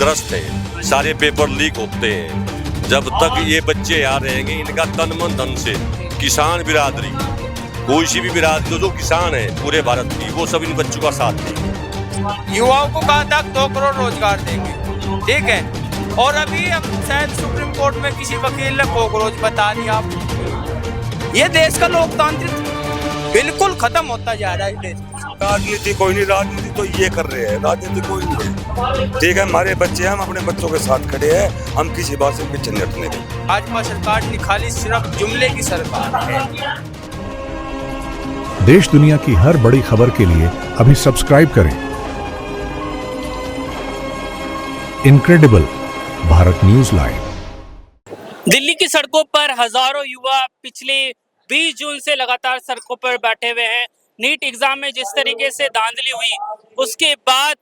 ग्रस्त हैं, सारे पेपर लीक होते हैं। जब तक ये बच्चे यहाँ रहेंगे, इनका तन मन धन से किसान बिरादरी, कोई सी भी बिरादरी जो किसान है पूरे भारत की, वो सब इन बच्चों का साथ देंगे। युवाओं को कहा था 2 करोड़ रोजगार देंगे, ठीक है, और अभी हम शायद सुप्रीम कोर्ट में किसी वकील ने कॉकरोच बता दिया। ये देश का लोकतांत्रिक बिल्कुल खत्म होता जा रहा है। देश राजनीति कोई नहीं, राजनीति तो ये कर रहे हैं, राजनीति कोई नहीं है। ठीक है, हमारे बच्चे हैं, हम अपने बच्चों के साथ खड़े हैं, हम किसी बात से पीछे नहीं हटने देंगे। भाजपा सरकार निखाली सिर्फ जुमले की सरकार है। देश दुनिया की हर बड़ी खबर के लिए अभी सब्सक्राइब करें incredible Bharat news live. Delhi की सड़कों पर हजारों युवा पिछले 20 जून से लगातार सड़कों पर बैठे हुए हैं। नीट एग्जाम में जिस तरीके से धांधली हुई, उसके बाद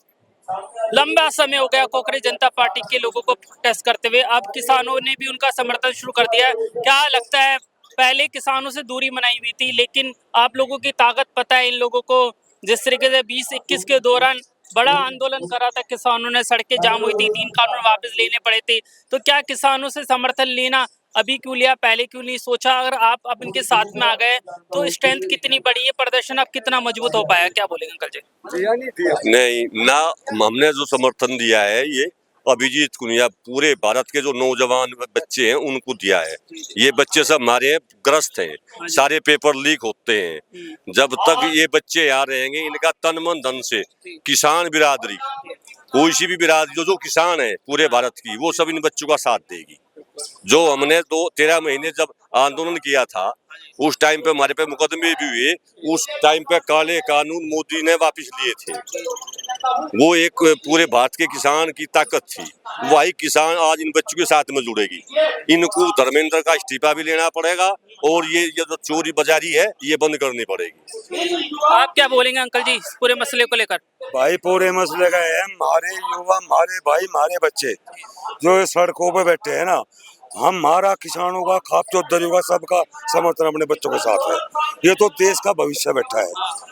लंबा समय हो गया कांग्रेस जनता पार्टी के लोगों को प्रोटेस्ट करते हुए। अब किसानों ने भी उनका समर्थन शुरू कर दिया है। क्या लगता है, पहले किसानों से दूरी बनाई हुई थी, लेकिन आप लोगों की ताकत पता है इन लोगों को। जिस तरीके से 2021 के दौरान बड़ा आंदोलन करा था किसानों ने, सड़कें जाम हुई थी, 3 कानून वापस लेने पड़े थे, तो क्या किसानों से समर्थन लेना अभी क्यों लिया, पहले क्यों नहीं सोचा? अगर आप अब इनके साथ में आ गए तो स्ट्रेंथ कितनी बड़ी है, प्रदर्शन अब कितना मजबूत हो पाया, क्या बोलेंगे अंकल जी? नहीं ना, हमने जो समर्थन दिया है ये अभिजीत कुनिया, पूरे भारत के जो नौजवान बच्चे हैं उनको दिया है। ये बच्चे सब हमारे ग्रस्त हैं, सारे पेपर लीक होते हैं। जब तक ये बच्चे यहाँ रहेंगे, इनका तन मन धन से किसान बिरादरी, कोई सी भी बिरादरी जो किसान है पूरे भारत की, वो सब इन बच्चों का साथ देगी। जो हमने 13 महीने जब आंदोलन किया था, उस टाइम पे हमारे पे मुकदमे भी हुए, उस टाइम पे काले कानून मोदी ने वापस लिए थे। वो एक पूरे भारत के किसान की ताकत थी, वही किसान आज इन बच्चों के साथ में जुड़ेगी। इनको धर्मेंद्र का इस्तीफा भी लेना पड़ेगा और ये जो चोरी बाजारी है ये बंद करनी पड़ेगी। आप क्या बोलेंगे अंकल जी इस पूरे मसले को लेकर? भाई पूरे मसले का है, हमारे युवा, हमारे भाई, हमारे बच्चे जो सड़कों पे बैठे हैं ना, हमारा किसानों का, खाप चौधरी का, सबका समर्थन अपने बच्चों के साथ है। ये तो देश का भविष्य बैठा है,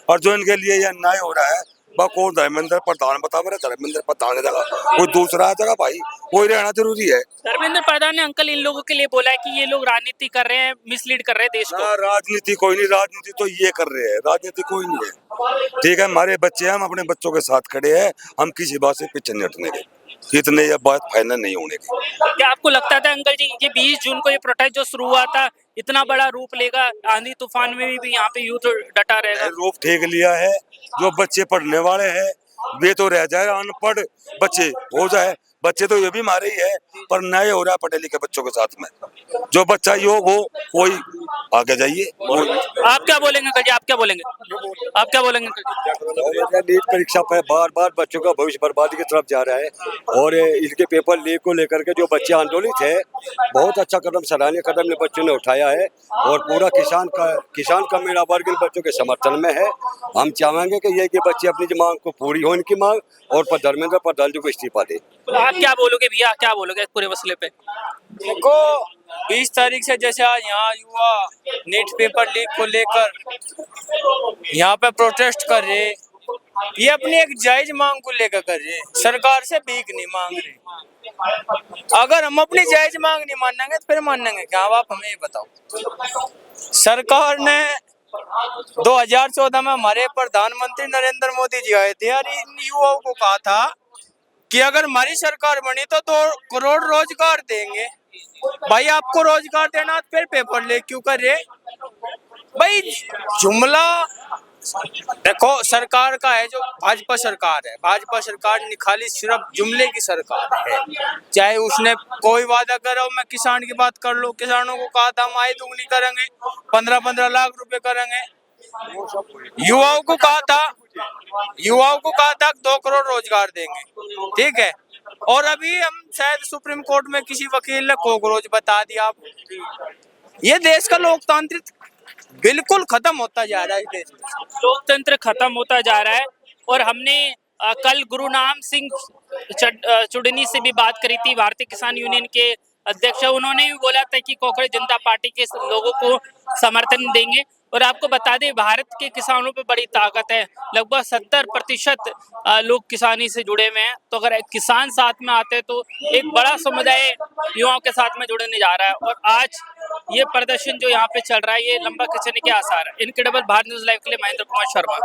और जो इनके लिए ये अन्याय हो रहा है, वह कौन, धर्मेंद्र प्रधान बता मेरे, धर्मेंद्र प्रधान की जगह कोई दूसरा जगह भाई कोई रहना जरूरी है। धर्मेंद्र प्रधान ने अंकल इन लोगों के लिए बोला है कि ये लोग राजनीति कर रहे हैं, मिसलीड कर रहे हैं देश को। राजनीति कोई नहीं, राजनीति तो ये कर रहे हैं, राजनीति कोई नहीं है। ठीक है, हमारे बच्चे हैं, हम अपने बच्चों के साथ खड़े हैं, हम किसी बात से पीछे नहीं हटने के, इतने ये बात फाइनल नहीं होने की। क्या आपको लगता था अंकल जी ये 20 जून को ये प्रोटेस्ट जो शुरू हुआ था इतना बड़ा रूप लेगा, आंधी तूफान में भी यहाँ पे यूथ डटा रहेगा? रूप ठीक लिया है। जो बच्चे पढ़ने वाले हैं वे तो रह जाए, अनपढ़ बच्चे हो जाए, बच्चे तो ये भी मारे ही है, पर नए हो रहा है पढ़े लिखे बच्चों के साथ में। जो बच्चा योग हो कोई आगे जाइए। आप क्या बोलेंगे अंकल जी, आप क्या बोलेंगे, आप क्या बोलेंगे अंकल जी? नीट परीक्षा पर बार बार बच्चों का भविष्य बर्बादी की तरफ जा रहा है, और इनके पेपर लीक को लेकर के जो बच्चे आंदोलित है, बहुत अच्छा कदम, सराहनीय कदम बच्चों ने उठाया है, और पूरा किसान का मेरा वर्ग इन बच्चों के समर्थन में है। हम चाहेंगे कि ये बच्चे अपनी मांग को पूरी हो, इनकी मांग, और धर्मेंद्र प्रधान जी को इस्तीफा दे। आप क्या बोलोगे भैया, क्या बोलोगे इस पूरे मसले पे? देखो 20 तारीख से जैसे आज यहाँ युवा नीट पेपर लीक को लेकर यहाँ पे प्रोटेस्ट कर रहे, ये अपनी एक जायज मांग को लेकर कर रहे, सरकार से भीख नहीं मांग रहे। अगर हम अपनी जायज मांग नहीं मानेंगे तो फिर मानेंगे क्या? आप हमें ये बताओ। सरकार ने 2014 में हमारे प्रधानमंत्री नरेंद्र मोदी जी आए थे, यार इन युवाओं को कहा था कि अगर हमारी सरकार बनी तो 2 करोड़ रोजगार देंगे। भाई आपको रोजगार देना फिर पेपर ले क्यों कर रहे भाई? जुमला देखो, सरकार का है जो भाजपा सरकार है, भाजपा सरकार निखाली सिर्फ जुमले की सरकार है। चाहे उसने कोई वादा करो, मैं किसान की बात कर लो, किसानों को कहा था हम आय दुगनी करेंगे, 15-15 लाख रुपए करेंगे। युवाओं को कहा था 2 करोड़ रोजगार देंगे, ठीक है, और अभी हम शायद सुप्रीम कोर्ट में किसी वकील ने कॉकरोच बता दिया। ये देश का लोकतांत्रिक बिल्कुल खत्म होता जा रहा है। देश लोकतंत्र खत्म होता जा रहा है। और हमने कल गुरुनाम सिंह चुड़नी से भी बात करी थी, भारतीय किसान यूनियन के अध्यक्ष, उन्होंने भी बोला था कि कांग्रेस जनता पार्टी के लोगों को समर्थन देंगे। और आपको बता दें भारत के किसानों पे बड़ी ताकत है, लगभग 70% लोग किसानी से जुड़े हुए हैं। तो अगर एक किसान साथ में आते हैं तो एक बड़ा समुदाय युवाओं के साथ में जुड़ने जा रहा है। और आज ये प्रदर्शन जो यहाँ पे चल रहा है ये लंबा खिंचने के आसार है। इनक्रेडिबल भारत न्यूज़ लाइव के लिए महेंद्र कुमार शर्मा।